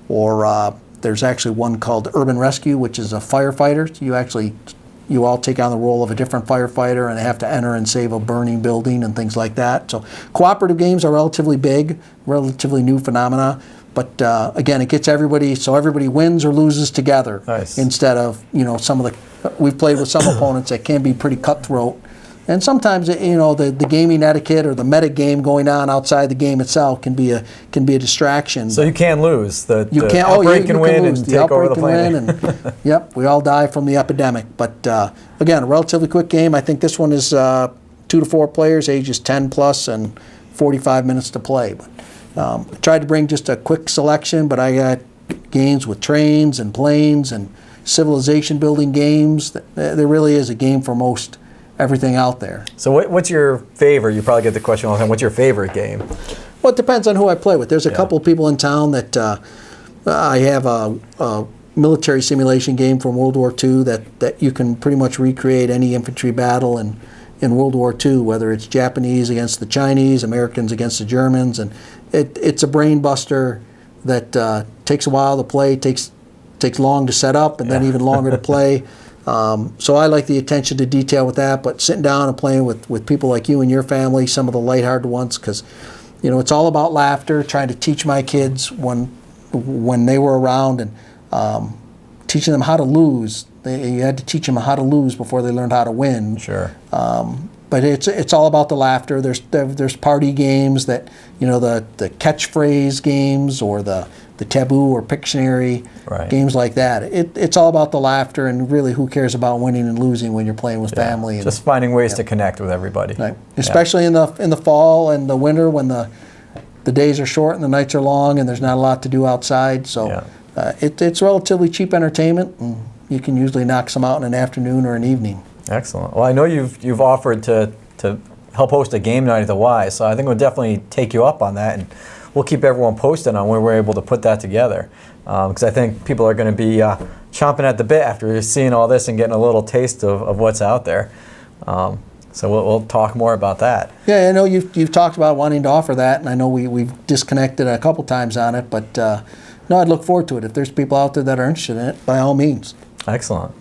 or there's actually one called Urban Rescue, which is a firefighter. You all take on the role of a different firefighter and have to enter and save a burning building and things like that. So cooperative games are relatively big, relatively new phenomena. But again, it gets everybody, so everybody wins or loses together. Nice. Instead of, we've played with some opponents that can be pretty cutthroat. And sometimes, the gaming etiquette or the meta game going on outside the game itself can be a distraction. So you can lose. The outbreak can win and take over the planet. Yep, we all die from the epidemic. But again, a relatively quick game. I think this one is 2 to 4 players, ages 10 plus, and 45 minutes to play. But I tried to bring just a quick selection, but I got games with trains and planes and civilization building games. There really is a game for most everything out there. So what's your favorite? You probably get the question all the time. What's your favorite game? Well, it depends on who I play with. There's a couple of people in town that I have a military simulation game from World War II that you can pretty much recreate any infantry battle in World War II, whether it's Japanese against the Chinese, Americans against the Germans, and it's a brain buster that takes a while to play, takes long to set up, and then even longer to play. So I like the attention to detail with that, but sitting down and playing with people like you and your family, some of the lighthearted ones, because it's all about laughter, trying to teach my kids when they were around and teaching them how to lose. You had to teach them how to lose before they learned how to win. Sure. But it's all about the laughter. There's party games that, the catchphrase games or the taboo or Pictionary, games like that. It's all about the laughter, and really who cares about winning and losing when you're playing with family. Just finding ways to connect with everybody. Right. Especially in the fall and the winter when the days are short and the nights are long and there's not a lot to do outside. So it's relatively cheap entertainment, and you can usually knock some out in an afternoon or an evening. Excellent. Well, I know you've offered to help host a game night at the Y, so I think we'll definitely take you up on that, and we'll keep everyone posted on where we're able to put that together, because I think people are going to be chomping at the bit after seeing all this and getting a little taste of what's out there. So we'll talk more about that. Yeah, I know you've talked about wanting to offer that, and I know we've disconnected a couple times on it, but no, I'd look forward to it. If there's people out there that are interested in it, by all means. Excellent.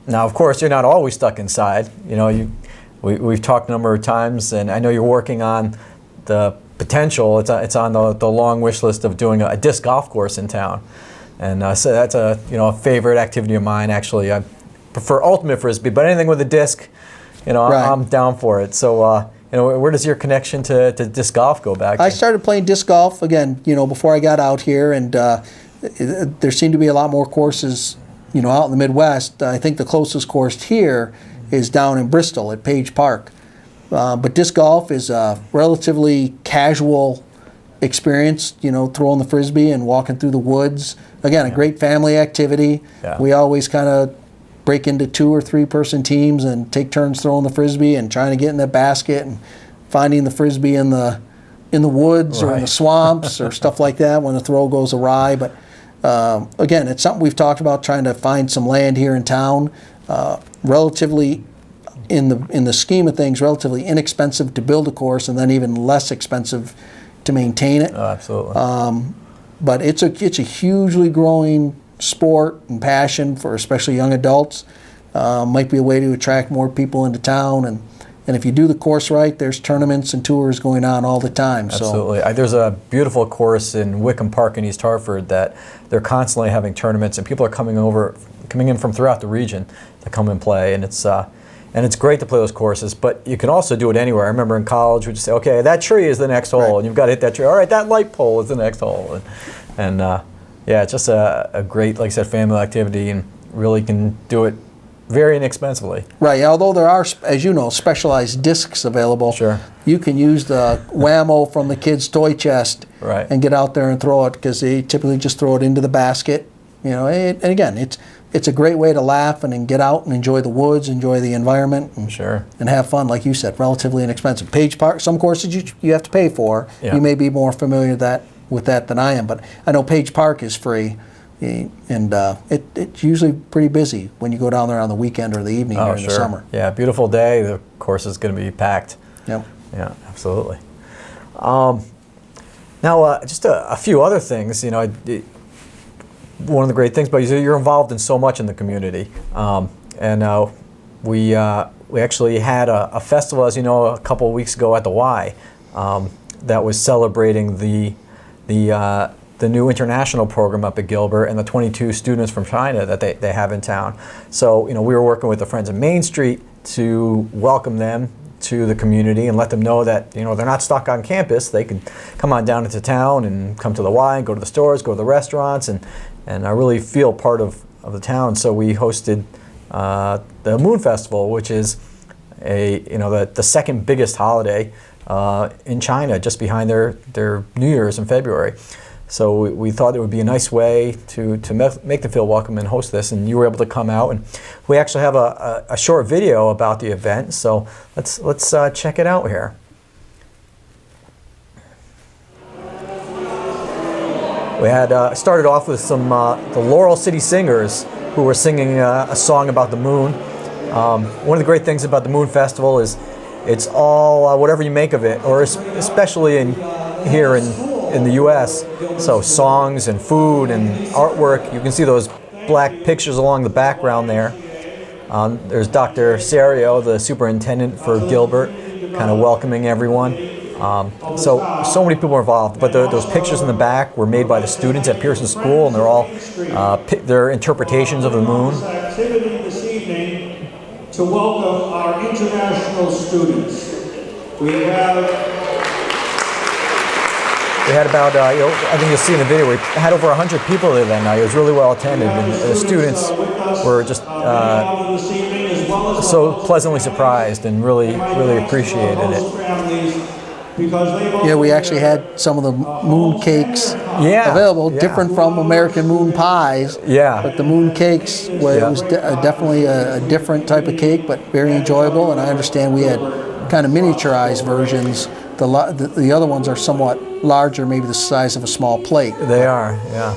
Now, of course, you're not always stuck inside. We've talked a number of times, and I know you're working on the potential. It's on the long wish list of doing a disc golf course in town, and so that's a favorite activity of mine. Actually, I prefer ultimate frisbee, but anything with a disc, I'm down for it. So, where does your connection to disc golf go back to? I started playing disc golf again, before I got out here, and there seemed to be a lot more courses, out in the Midwest. I think the closest course here is down in Bristol at Page Park. But disc golf is a relatively casual experience, throwing the frisbee and walking through the woods. Again, a great family activity. Yeah. We always kind of break into 2 or 3 person teams and take turns throwing the frisbee and trying to get in the basket and finding the frisbee in the woods or in the swamps or stuff like that when the throw goes awry. But again, it's something we've talked about, trying to find some land here in town. Relatively, in the scheme of things, relatively inexpensive to build a course, and then even less expensive to maintain it. Oh, absolutely. But it's a hugely growing sport and passion for especially young adults. Might be a way to attract more people into town, and if you do the course right, there's tournaments and tours going on all the time. Absolutely. There's a beautiful course in Wickham Park in East Hartford that they're constantly having tournaments, and people are coming in from throughout the region to come and play, and it's great to play those courses, but you can also do it anywhere. I remember in college we'd just say, okay, that tree is the next hole, and you've got to hit that tree. All right, that light pole is the next hole, and it's just a great, like I said, family activity, and really can do it very inexpensively. Right, although there are, as you know, specialized discs available. Sure. You can use the whammo from the kids' toy chest and get out there and throw it, because they typically just throw it into the basket. And again, it's a great way to laugh and get out and enjoy the woods, enjoy the environment, and have fun, like you said, relatively inexpensive. Page Park, some courses you have to pay for. Yeah. You may be more familiar with that than I am, but I know Page Park is free, and it's usually pretty busy when you go down there on the weekend or the evening during the summer. Yeah, beautiful day. The course is going to be packed. Yep. Yeah, absolutely. Now, just a few other things. One of the great things, but you're involved in so much in the community, and we actually had a festival, as you know, a couple of weeks ago at the Y, that was celebrating the new international program up at Gilbert and the 22 students from China that they have in town. So we were working with the Friends of Main Street to welcome them to the community and let them know that they're not stuck on campus. They can come on down into town and come to the Y and go to the stores, go to the restaurants, and I really feel part of the town. So we hosted the Moon Festival, which is the second biggest holiday in China, just behind their New Year's in February. So we thought it would be a nice way to make them feel welcome and host this, and you were able to come out. And we actually have a short video about the event, so let's check it out here. We had started off with some the Laurel City Singers who were singing a song about the moon. One of the great things about the Moon Festival is it's all whatever you make of it, or especially here in the U.S. So songs and food and artwork. You can see those black pictures along the background there. There's Dr. Serio, the superintendent for Gilbert, kind of welcoming everyone. So many people are involved, but those pictures in the back were made by the students at Pearson School, and they're all their interpretations of the moon. Activity this evening to welcome our international students. We had about, I think you'll see in the video, we had over 100 people there that night. It was really well attended, and the students were just so pleasantly surprised and really appreciated it. Yeah, we actually had some of the moon cakes available, different from American moon pies. Yeah. But the moon cakes, it was definitely a different type of cake, but very enjoyable. And I understand we had kind of miniaturized versions. The other ones are somewhat larger, maybe the size of a small plate. They are, yeah.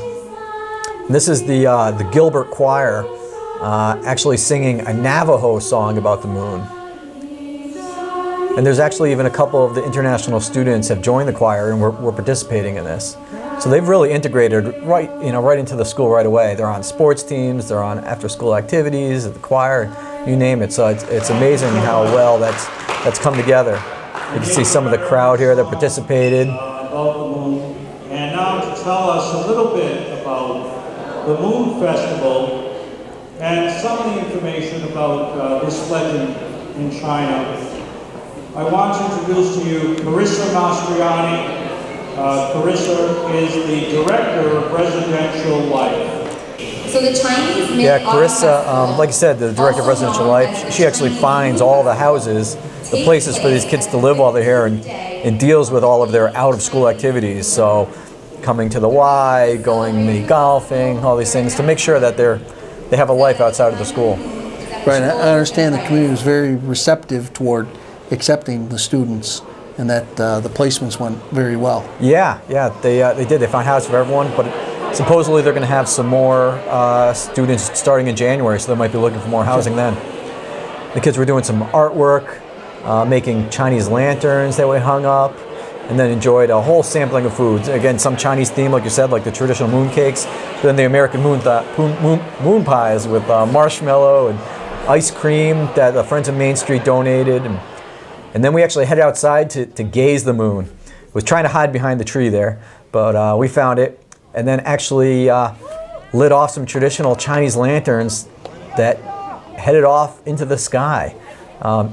And this is the Gilbert Choir actually singing a Navajo song about the moon. And there's actually even a couple of the international students have joined the choir and we're participating in this. So they've really integrated right into the school right away. They're on sports teams, they're on after-school activities, at the choir, you name it. So it's amazing how well that's come together. You can see some of the crowd here that participated. About the moon, and now to tell us a little bit about the Moon Festival and some of the information about this legend in China. I want to introduce to you Carissa Mastriani. Carissa is the Director of Residential Life. So the Chinese Yeah, Carissa, like you said, the Director of Residential Life, she actually finds all the houses, the places for these kids to live while they're here, and deals with all of their out-of-school activities. So coming to the Y, going mini golfing, all these things to make sure that they have a life outside of the school. Right, I understand the community was very receptive toward accepting the students, and that the placements went very well. Yeah, they did. They found houses for everyone, but supposedly they're going to have some more students starting in January, so they might be looking for more housing then. The kids were doing some artwork, making Chinese lanterns that we hung up, and then enjoyed a whole sampling of foods. Again, some Chinese theme, like you said, like the traditional moon cakes, then the American moon pies with marshmallow and ice cream that the Friends of Main Street donated. And then we actually headed outside to gaze the moon. Was trying to hide behind the tree there, but we found it, and then actually lit off some traditional Chinese lanterns that headed off into the sky.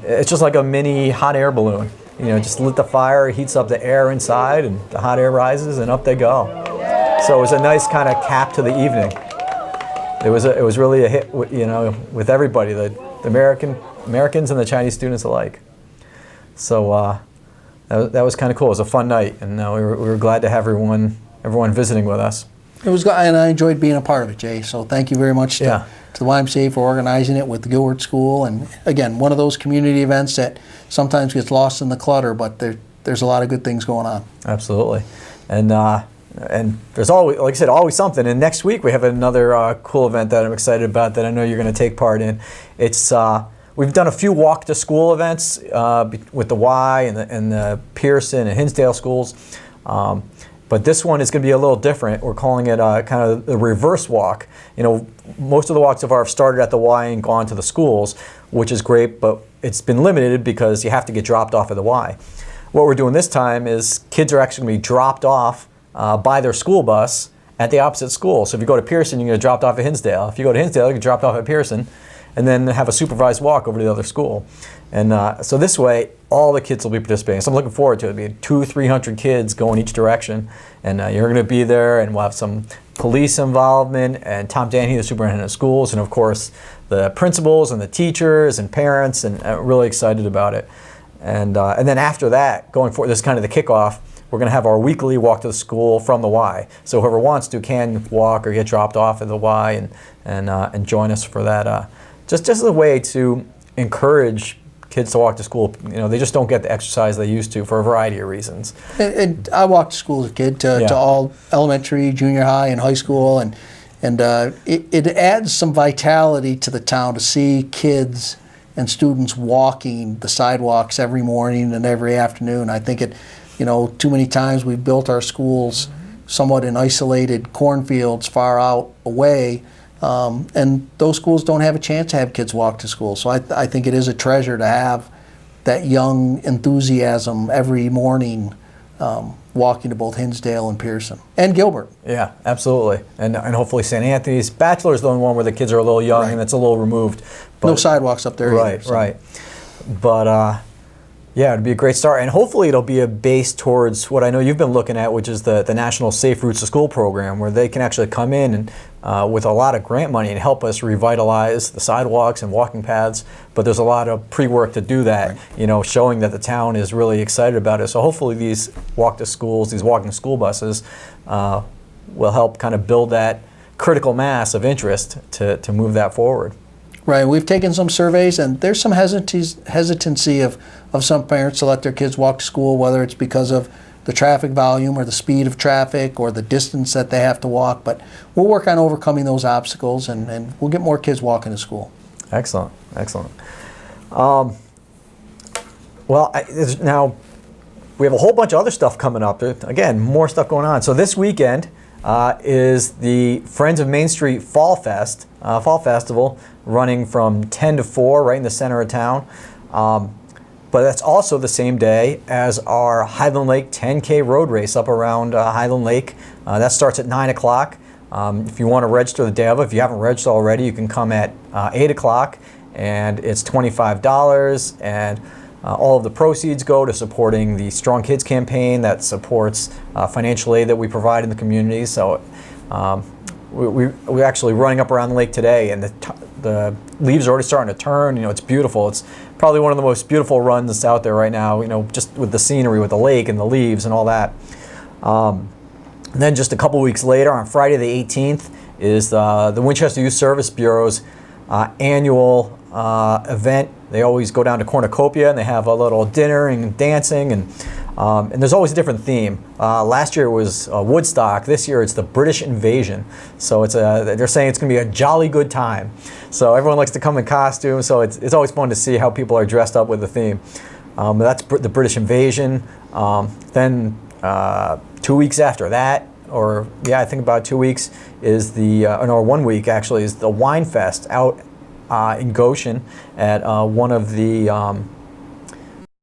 It's just like a mini hot air balloon. Just lit the fire, heats up the air inside, and the hot air rises, and up they go. So it was a nice kind of cap to the evening. It was really a hit, with everybody, the Americans and the Chinese students alike. So that was kind of cool. It was a fun night, and we were glad to have everyone visiting with us. It was, and I enjoyed being a part of it, Jay. So thank you very much to the YMCA for organizing it with the Gilbert School. And again, one of those community events that sometimes gets lost in the clutter, but there's a lot of good things going on. Absolutely, and there's always, like I said, always something. And next week we have another cool event that I'm excited about that I know you're going to take part in. It's we've done a few walk to school events with the Y and the Pearson and Hinsdale schools. But this one is going to be a little different. We're calling it kind of the reverse walk. Most of the walks so far have started at the Y and gone to the schools, which is great, but it's been limited because you have to get dropped off at the Y. What we're doing this time is kids are actually going to be dropped off by their school bus at the opposite school. So if you go to Pearson, you're going to get dropped off at Hinsdale. If you go to Hinsdale, you get dropped off at Pearson, and then have a supervised walk over to the other school. And so this way, all the kids will be participating. So I'm looking forward to it. It'll be 200-300 kids going each direction, and you're going to be there, and we'll have some police involvement, and Tom Danny, the superintendent of schools, and of course the principals and the teachers and parents, and really excited about it. And then after that, going forward, this is kind of the kickoff. We're going to have our weekly walk to the school from the Y. So whoever wants to can walk or get dropped off at the Y and join us for that. Just as a way to encourage kids to walk to school. They just don't get the exercise they used to for a variety of reasons. And I walked to school as a kid to all elementary, junior high, and high school, and it adds some vitality to the town to see kids and students walking the sidewalks every morning and every afternoon. I think too many times we've built our schools somewhat in isolated cornfields far out away, and those schools don't have a chance to have kids walk to school. So I think it is a treasure to have that young enthusiasm every morning walking to both Hinsdale and Pearson and Gilbert. Yeah, absolutely. And hopefully St. Anthony's. Bachelor's the only one where the kids are a little young, right, and it's a little removed. But, no sidewalks up there right, either. So. Right. But yeah, it'd be a great start. And hopefully it'll be a base towards what I know you've been looking at, which is the National Safe Routes to School program, where they can actually come in and with a lot of grant money and help us revitalize the sidewalks and walking paths. But there's a lot of pre-work to do that, right, showing that the town is really excited about it. So hopefully these walk to schools, these walking school buses, will help kind of build that critical mass of interest to move that forward. Right. We've taken some surveys, and there's some hesitancy of some parents to let their kids walk to school, whether it's because of the traffic volume or the speed of traffic or the distance that they have to walk. But we'll work on overcoming those obstacles, and we'll get more kids walking to school. Excellent. Excellent. Now we have a whole bunch of other stuff coming up. Again, more stuff going on. So this weekend is the Friends of Main Street Fall Festival, running from 10 to 4 right in the center of town. But that's also the same day as our Highland Lake 10K road race up around Highland Lake. That starts at 9 o'clock. If you want to register the day of it, if you haven't registered already, you can come at 8 o'clock, and it's $25, and all of the proceeds go to supporting the Strong Kids campaign that supports financial aid that we provide in the community. So we're actually running up around the lake today, and the leaves are already starting to turn. It's beautiful. It's probably one of the most beautiful runs that's out there right now, just with the scenery, with the lake and the leaves and all that. And then just a couple weeks later, on Friday the 18th, is the Winchester Youth Service Bureau's annual event. They always go down to Cornucopia, and they have a little dinner and dancing, and there's always a different theme. Last year was Woodstock. This year it's the British Invasion. So they're saying it's going to be a jolly good time. So everyone likes to come in costume. So it's always fun to see how people are dressed up with the theme. That's the British Invasion. Then 2 weeks after that, I think about 2 weeks, is 1 week actually, is the Wine Fest out in Goshen at one of the